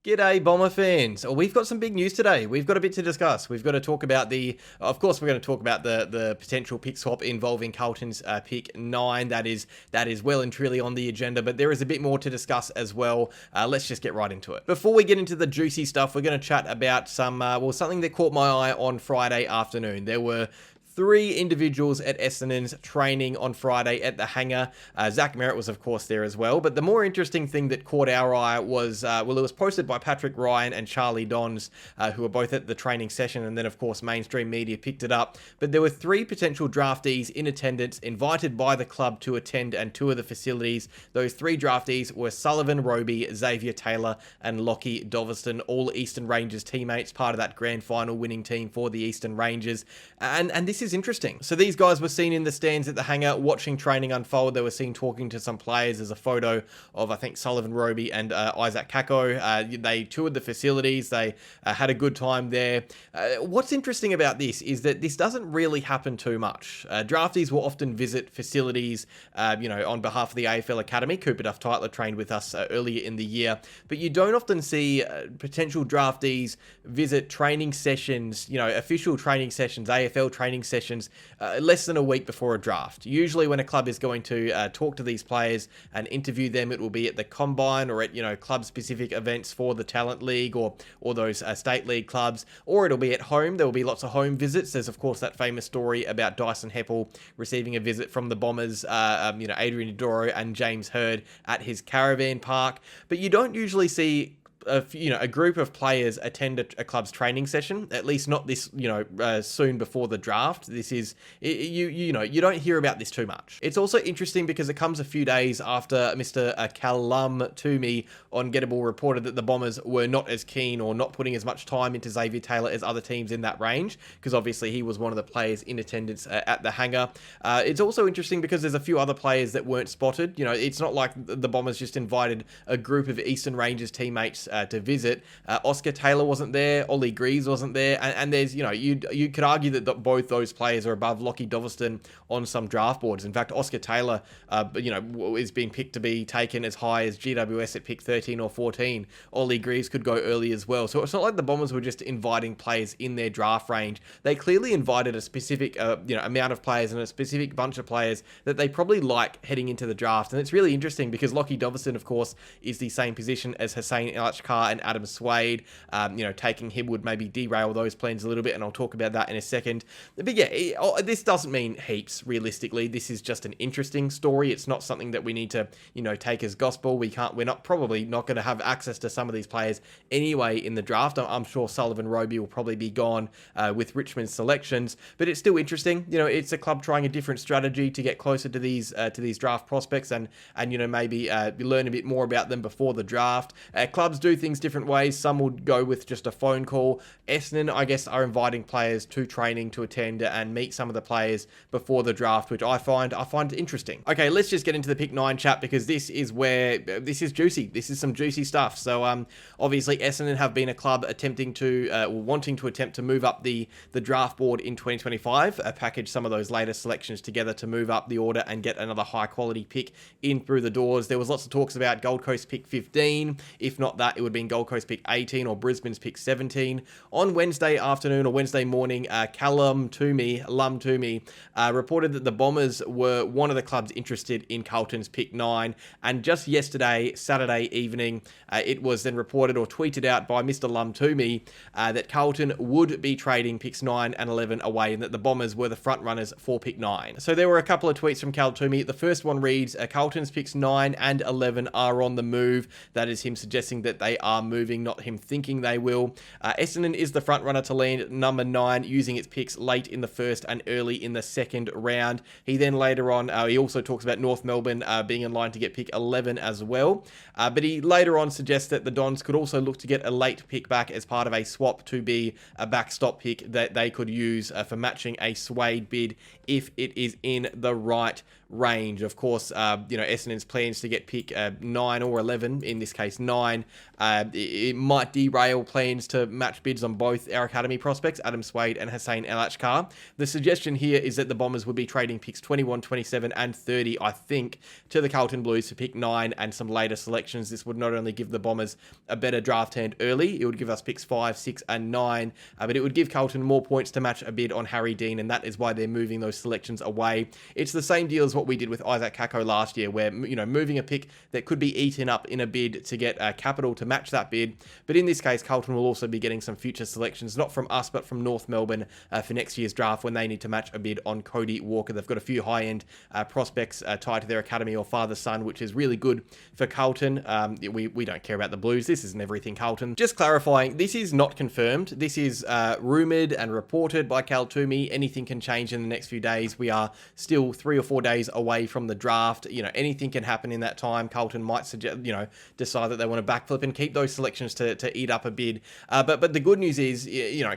G'day, Bomber fans. We've got some big news today. We've got a bit to discuss. We've got to talk about of course, we're going to talk about the potential pick swap involving Carlton's pick 9. That is well and truly on the agenda, but there is a bit more to discuss as well. Let's just get right into it. Before we get into the juicy stuff, we're going to chat about something that caught my eye on Friday afternoon. There were three individuals at Essendon's training on Friday at the Hangar. Zach Merritt was, of course, there as well. But the more interesting thing that caught our eye was, it was posted by Patrick Ryan and Charlie Dons, who were both at the training session. And then, of course, mainstream media picked it up. But there were three potential draftees in attendance, invited by the club to attend and tour the facilities. Those three draftees were Sullivan Roby, Xavier Taylor, and Lockie Doveston, all Eastern Rangers teammates, part of that grand final winning team for the Eastern Rangers. And this is interesting. So these guys were seen in the stands at the Hangar watching training unfold. They were seen talking to some players. There's a photo of, I think, Sullivan Roby and Isaac Kako. They toured the facilities. They had a good time there. What's interesting about this is that this doesn't really happen too much. Draftees will often visit facilities, on behalf of the AFL Academy. Cooper Duff-Tytler trained with us earlier in the year, but you don't often see potential draftees visit training sessions, official training sessions, AFL training sessions, less than a week before a draft. Usually when a club is going to talk to these players and interview them, it will be at the Combine or at, club-specific events for the Talent League or those State League clubs, or it'll be at home. There will be lots of home visits. There's, of course, that famous story about Dyson Heppel receiving a visit from the Bombers, Adrian Dodoro and James Hird at his caravan park. But you don't usually see a group of players attend a club's training session, at least not this, soon before the draft. This is, you don't hear about this too much. It's also interesting because it comes a few days after Mr. Callum Toomey on Gettable reported that the Bombers were not as keen or not putting as much time into Xavier Taylor as other teams in that range, because obviously he was one of the players in attendance at the Hangar. It's also interesting because there's a few other players that weren't spotted. It's not like the Bombers just invited a group of Eastern Rangers teammates to visit. Oscar Taylor wasn't there. Ollie Greaves wasn't there. And there's, you could argue that both those players are above Lockie Doveston on some draft boards. In fact, Oscar Taylor, is being picked to be taken as high as GWS at pick 13 or 14. Ollie Greaves could go early as well. So it's not like the Bombers were just inviting players in their draft range. They clearly invited a specific, amount of players and a specific bunch of players that they probably like heading into the draft. And it's really interesting because Lockie Doveston, of course, is the same position as Hussein Elachkar and Adam Swade. Taking him would maybe derail those plans a little bit, and I'll talk about that in a second. But yeah, this doesn't mean heaps, realistically. This is just an interesting story. It's not something that we need to, take as gospel. We're probably not going to have access to some of these players anyway in the draft. I'm sure Sullivan Roby will probably be gone with Richmond's selections, but it's still interesting. It's a club trying a different strategy to get closer to these draft prospects and maybe learn a bit more about them before the draft. Clubs do things different ways. Some will go with just a phone call. Essendon, I guess, are inviting players to training to attend and meet some of the players before the draft, which I find interesting. Okay, let's just get into the pick 9 chat, because this is juicy. This is some juicy stuff. So obviously Essendon have been a club wanting to attempt to move up the draft board in 2025, package some of those later selections together to move up the order and get another high quality pick in through the doors. There was lots of talks about Gold Coast pick 15. If not that, it would be Gold Coast pick 18 or Brisbane's pick 17. On Wednesday afternoon or Wednesday morning, Lum Toomey, reported that the Bombers were one of the clubs interested in Carlton's pick 9. And just yesterday, Saturday evening, it was then reported or tweeted out by Mr. Lum Toomey that Carlton would be trading picks 9 and 11 away, and that the Bombers were the front runners for pick 9. So there were a couple of tweets from Cal Toomey. The first one reads, Carlton's picks 9 and 11 are on the move. That is him suggesting that they are moving, not him thinking they will. Essendon is the front runner to land at number 9, using its picks late in the first and early in the second round. He then later on, he also talks about North Melbourne being in line to get pick 11 as well. But he later on suggests that the Dons could also look to get a late pick back as part of a swap to be a backstop pick that they could use for matching a Swade bid if it is in the right range. Of course, Essendon's plans to get pick 9 or 11, in this case 9. It might derail plans to match bids on both our academy prospects, Adam Swade and Hussein El Achkar. The suggestion here is that the Bombers would be trading picks 21, 27 and 30, I think, to the Carlton Blues for pick 9 and some later selections. This would not only give the Bombers a better draft hand early, it would give us picks 5, 6 and 9, but it would give Carlton more points to match a bid on Harry Dean, and that is why they're moving those selections away. It's the same deal as what we did with Isaac Kako last year, where, moving a pick that could be eaten up in a bid to get capital to match that bid. But in this case, Carlton will also be getting some future selections, not from us, but from North Melbourne for next year's draft when they need to match a bid on Cody Walker. They've got a few high-end prospects tied to their academy or father-son, which is really good for Carlton. We don't care about the Blues. This isn't everything Carlton. Just clarifying, this is not confirmed. This is rumoured and reported by Cal Toomey. Anything can change in the next few days. We are still 3 or 4 days away from the draft. Anything can happen in that time. Carlton might suggest, decide that they want to backflip and keep those selections to eat up a bid. But the good news is,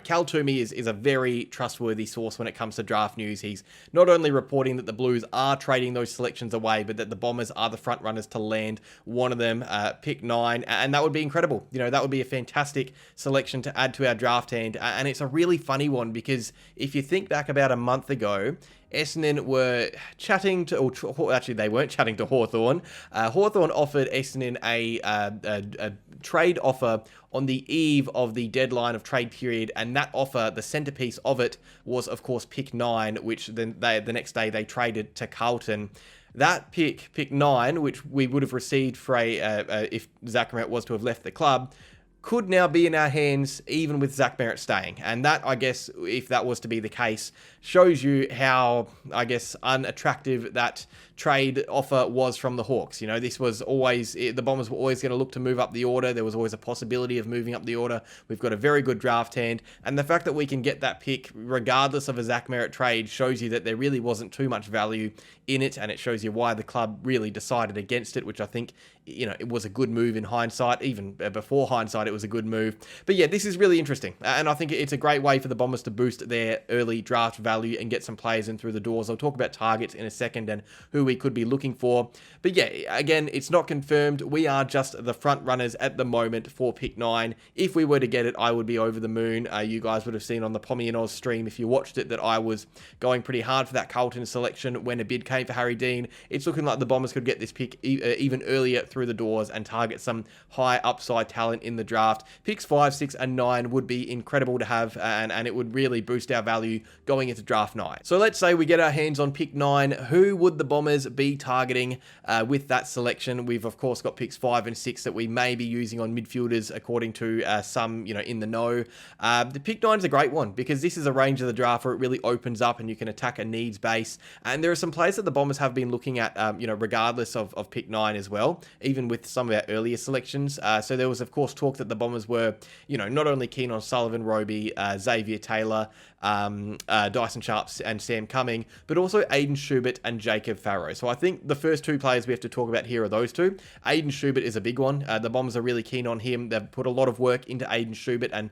Cal Toomey is a very trustworthy source when it comes to draft news. He's not only reporting that the Blues are trading those selections away, but that the Bombers are the front runners to land one of them, pick 9, and that would be incredible. That would be a fantastic selection to add to our draft hand, and it's a really funny one because if you think back about a month ago, Essendon were chatting to, actually they weren't chatting to Hawthorn. Hawthorn offered Essendon a trade offer on the eve of the deadline of trade period, and that offer, the centerpiece of it, was of course pick 9, which then the next day they traded to Carlton. That pick 9, which we would have received for if Zach Merritt was to have left the club, could now be in our hands even with Zach Merritt staying. And that, I guess, if that was to be the case, shows you how, I guess, unattractive that trade offer was from the Hawks. This was always, the Bombers were always going to look to move up the order. There was always a possibility of moving up the order. We've got a very good draft hand, and the fact that we can get that pick regardless of a Zach Merritt trade shows you that there really wasn't too much value in it, and it shows you why the club really decided against it, which I think, it was a good move in hindsight. Even before hindsight, it was a good move. But yeah, this is really interesting, and I think it's a great way for the Bombers to boost their early draft value and get some players in through the doors. I'll talk about targets in a second and who we could be looking for. But yeah, again, it's not confirmed. We are just the front runners at the moment for pick 9. If we were to get it, I would be over the moon. You guys would have seen on the Pommy and Oz stream, if you watched it, that I was going pretty hard for that Carlton selection when a bid came for Harry Dean. It's looking like the Bombers could get this pick even earlier through the doors and target some high upside talent in the draft. Picks 5, 6 and 9 would be incredible to have, and it would really boost our value going into draft night. So let's say we get our hands on pick 9. Who would the Bombers be targeting with that selection? We've of course got picks 5 and 6 that we may be using on midfielders, according to some in the know. The pick 9 is a great one because this is a range of the draft where it really opens up and you can attack a needs base, and there are some players that the Bombers have been looking at regardless of pick 9 as well, even with some of our earlier selections. So there was of course talk that the Bombers were not only keen on Sullivan Roby, Xavier Taylor, Dyson Sharps and Sam Cumming, but also Aiden Schubert and Jacob Farrow. So I think the first two players we have to talk about here are those two. Aiden Schubert is a big one. The Bombers are really keen on him. They've put a lot of work into Aiden Schubert and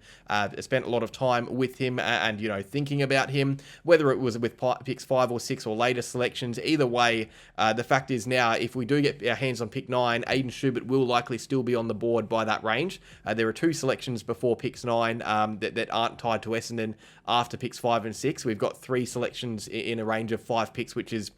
spent a lot of time with him and thinking about him, whether it was with picks 5 or 6 or later selections. Either way, the fact is now, if we do get our hands on pick 9, Aiden Schubert will likely still be on the board by that range. There are 2 selections before picks 9 that aren't tied to Essendon after picks 5 and 6. We've got 3 selections in a range of 5 picks, which is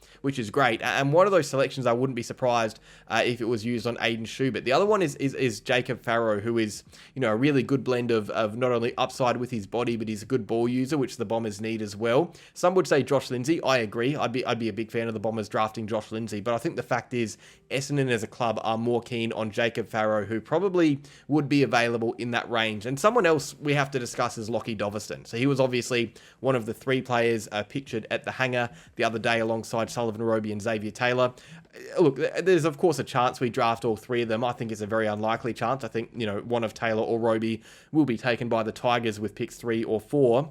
great. And one of those selections, I wouldn't be surprised if it was used on Aiden Schubert. The other one is Jacob Farrow, who is a really good blend of not only upside with his body, but he's a good ball user, which the Bombers need as well. Some would say Josh Lindsay. I agree. I'd be a big fan of the Bombers drafting Josh Lindsay, but I think the fact is Essendon as a club are more keen on Jacob Farrow, who probably would be available in that range. And someone else we have to discuss is Lockie Doverston. So he was obviously one of the 3 players pictured at the Hangar the other day alongside Sullivan Roby and Xavier Taylor. Look, there's of course a chance we draft all 3 of them. I think it's a very unlikely chance. I think, one of Taylor or Roby will be taken by the Tigers with picks 3 or 4.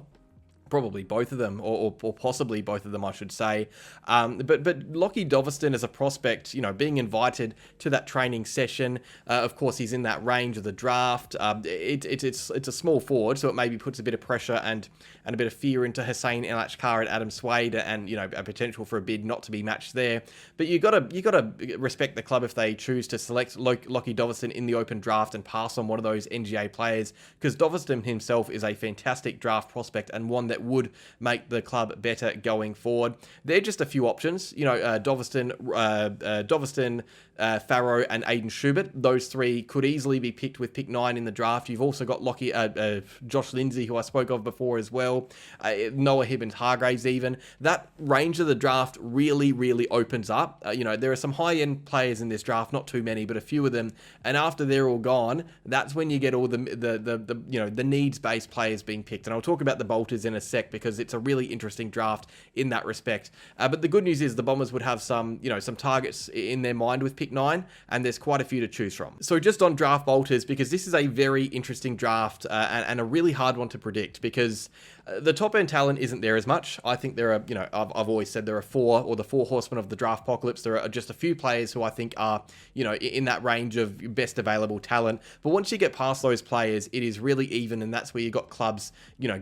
Probably both of them, or possibly both of them, I should say. But Lockie Doveston as a prospect, being invited to that training session, of course he's in that range of the draft. It's a small forward, so it maybe puts a bit of pressure and a bit of fear into Hussein El Achkar and Adam Swade, and a potential for a bid not to be matched there. But you gotta respect the club if they choose to select Lockie Doveston in the open draft and pass on one of those NGA players, because Doveston himself is a fantastic draft prospect and one that would make the club better going forward. They're just a few options. Doveston, Farrow and Aiden Schubert. Those three could easily be picked with pick 9 in the draft. You've also got Josh Lindsay, who I spoke of before as well. Noah Hibbins-Hargraves even. That range of the draft really, really opens up. There are some high-end players in this draft, not too many, but a few of them. And after they're all gone, that's when you get all the needs-based players being picked. And I'll talk about the Bolters in a sec, because it's a really interesting draft in that respect. But the good news is the Bombers would have some targets in their mind with pick 9, and there's quite a few to choose from. So just on draft Bolters, because this is a very interesting draft and a really hard one to predict, because the top end talent isn't there as much. I think there are, I've always said there are the four horsemen of the draft apocalypse. There are just a few players who I think are, in that range of best available talent. But once you get past those players, it is really even, and that's where you got clubs,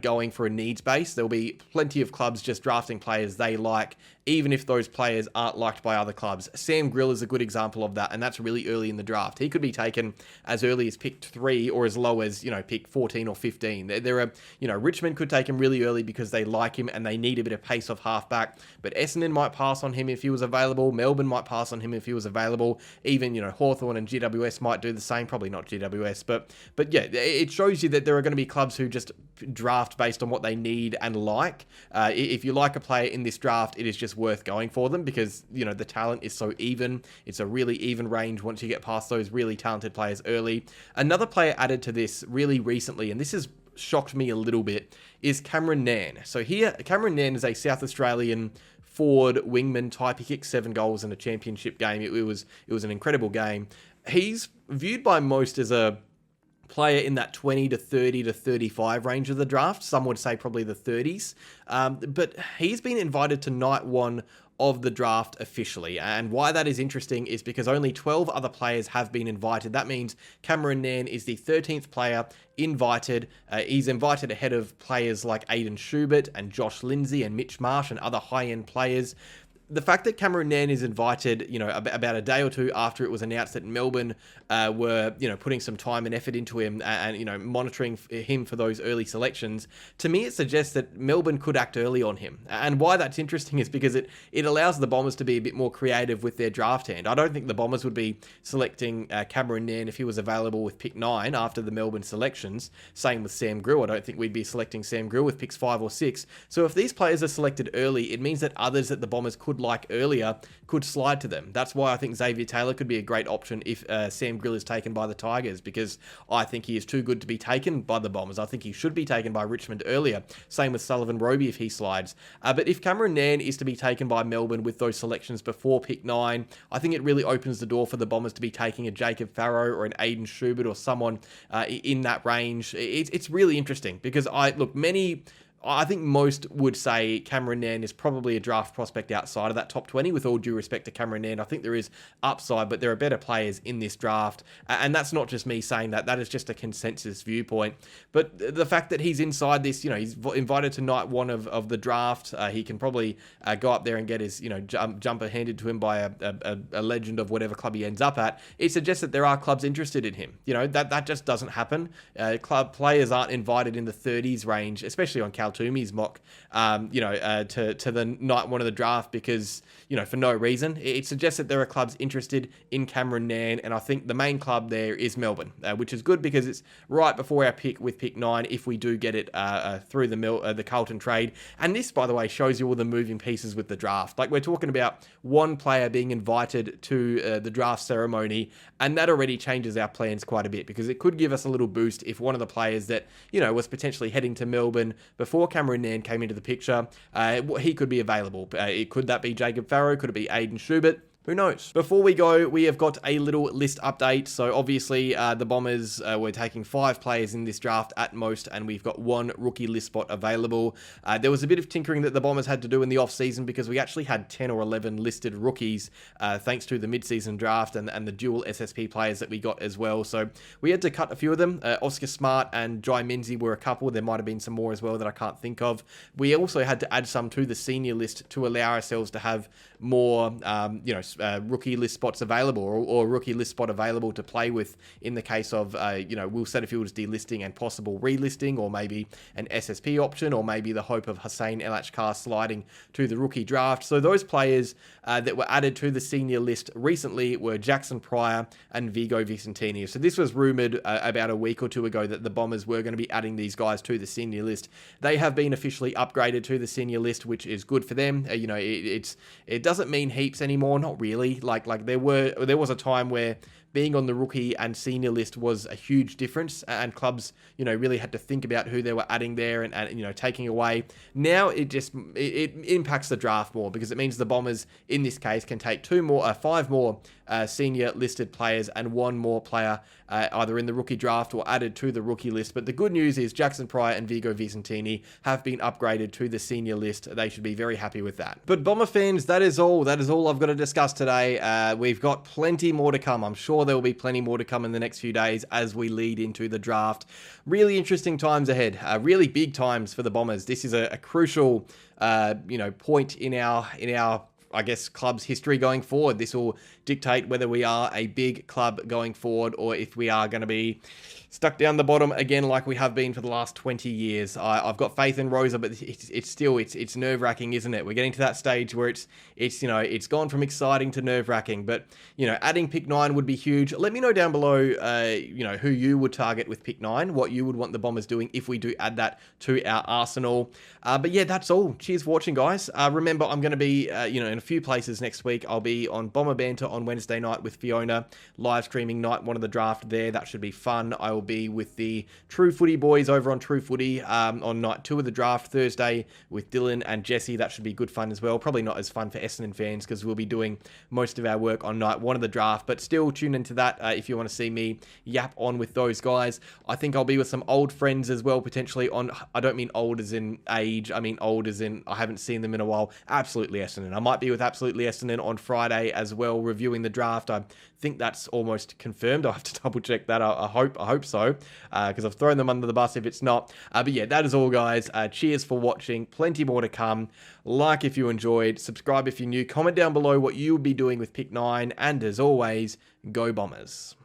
going for a needs base. There'll be plenty of clubs just drafting players they like, even if those players aren't liked by other clubs. Sam Grill is a good example of that, and that's really early in the draft. He could be taken as early as pick 3 or as low as, pick 14 or 15. There are, Richmond could take him really early because they like him and they need a bit of pace off halfback, but Essendon might pass on him if he was available. Melbourne might pass on him if he was available. Even, Hawthorn and GWS might do the same. Probably not GWS, but yeah, it shows you that there are going to be clubs who just draft based on what they need and like. If you like a player in this draft, it is just worth going for them, because the talent is so even. It's a really even range once you get past those really talented players early. Another player added to this really recently, and this has shocked me a little bit, is Cameron Nairn. So here, Cameron Nairn is a South Australian forward wingman type. He kicked 7 goals in a championship game. It was an incredible game. He's viewed by most as a player in that 20 to 30 to 35 range of the draft. Some would say probably the 30s. But he's been invited to night 1 of the draft officially. And why that is interesting is because only 12 other players have been invited. That means Cameron Nairn is the 13th player invited. He's invited ahead of players like Aiden Schubert and Josh Lindsay and Mitch Marsh and other high-end players. The fact that Cameron Nairn is invited, about a day or two after it was announced that Melbourne were, putting some time and effort into him and, monitoring him for those early selections, to me it suggests that Melbourne could act early on him. And why that's interesting is because it allows the Bombers to be a bit more creative with their draft hand. I don't think the Bombers would be selecting Cameron Nairn if he was available with pick 9 after the Melbourne selections. Same with Sam Grill. I don't think we'd be selecting Sam Grill with picks 5 or 6. So if these players are selected early, it means that others that the Bombers could like earlier could slide to them. That's why I think Xavier Taylor could be a great option if Sam Grill is taken by the Tigers, because I think he is too good to be taken by the Bombers. I think he should be taken by Richmond earlier. Same with Sullivan Roby if he slides. But if Cameron Nairn is to be taken by Melbourne with those selections before pick 9, I think it really opens the door for the Bombers to be taking a Jacob Farrow or an Aiden Schubert or someone in that range. It's really interesting because I think most would say Cameron Nairn is probably a draft prospect outside of that top 20, with all due respect to Cameron Nairn. I think there is upside, but there are better players in this draft. And that's not just me saying that. That is just a consensus viewpoint. But the fact that he's inside this, he's invited to night 1 of the draft. He can probably go up there and get his, jumper handed to him by a legend of whatever club he ends up at. It suggests that there are clubs interested in him. That just doesn't happen. Club players aren't invited in the 30s range, especially on Tumi's mock, to the night 1 of the draft because, for no reason. It suggests that there are clubs interested in Cameron Nairn, and I think the main club there is Melbourne, which is good because it's right before our pick with pick 9 if we do get it through the Carlton trade. And this, by the way, shows you all the moving pieces with the draft. Like, we're talking about one player being invited to the draft ceremony, and that already changes our plans quite a bit because it could give us a little boost if one of the players that, was potentially heading to Melbourne before Cameron Nairn came into the picture, he could be available. Could that be Jacob Farrow? Could it be Aiden Schubert? Who knows? Before we go, we have got a little list update. So obviously the Bombers were taking 5 players in this draft at most, and we've got 1 rookie list spot available. There was a bit of tinkering that the Bombers had to do in the off-season because we actually had 10 or 11 listed rookies thanks to the mid-season draft and the dual SSP players that we got as well. So we had to cut a few of them. Oscar Smart and Jai Minzy were a couple. There might have been some more as well that I can't think of. We also had to add some to the senior list to allow ourselves to have more, rookie list spots available or rookie list spot available to play with in the case of, Will Setterfield's delisting and possible relisting, or maybe an SSP option, or maybe the hope of Hussein El-Achkar sliding to the rookie draft. So those players that were added to the senior list recently were Jackson Pryor and Vigo Vicentini. So this was rumoured about a week or two ago that the Bombers were going to be adding these guys to the senior list. They have been officially upgraded to the senior list, which is good for them. It doesn't mean heaps anymore, not really. Like there was a time where being on the rookie and senior list was a huge difference, and clubs, really had to think about who they were adding there and taking away. Now it impacts the draft more because it means the Bombers in this case can take 5 more senior listed players and 1 more player either in the rookie draft or added to the rookie list. But the good news is Jackson Pryor and Vigo Vicentini have been upgraded to the senior list. They should be very happy with that. But Bomber fans, that is all I've got to discuss today. We've got plenty more to come. I'm sure there will be plenty more to come in the next few days as we lead into the draft. Really interesting times ahead. Really big times for the Bombers. This is a crucial point in our I guess club's history going forward. This will dictate whether we are a big club going forward or if we are going to be stuck down the bottom again like we have been for the last 20 years. I've got faith in Rosa, but it's nerve-wracking, isn't it? We're getting to that stage where it's gone from exciting to nerve-wracking. But adding pick 9 would be huge. Let me know down below who you would target with pick 9, what you would want the Bombers doing if we do add that to our arsenal. But yeah, that's all. Cheers for watching, guys. Remember, I'm going to be in a few places next week. I'll be on Bomber Banter on Wednesday night with Fiona, live streaming night 1 of the draft there. That should be fun. I will be with the True Footy boys over on True Footy on night 2 of the draft Thursday with Dylan and Jesse. That should be good fun as well. Probably not as fun for Essendon fans because we'll be doing most of our work on night 1 of the draft, but still tune into that if you want to see me yap on with those guys. I think I'll be with some old friends as well, potentially on, I don't mean old as in age, I mean old as in I haven't seen them in a while. Absolutely Essendon. I might be with Absolutely Essendon on Friday as well, reviewing the draft. I think that's almost confirmed. I'll have to double check that. I hope so, because I've thrown them under the bus if it's not. But yeah, that is all, guys. Cheers for watching. Plenty more to come. Like if you enjoyed, subscribe if you're new, comment down below what you would be doing with pick 9, and as always, go Bombers.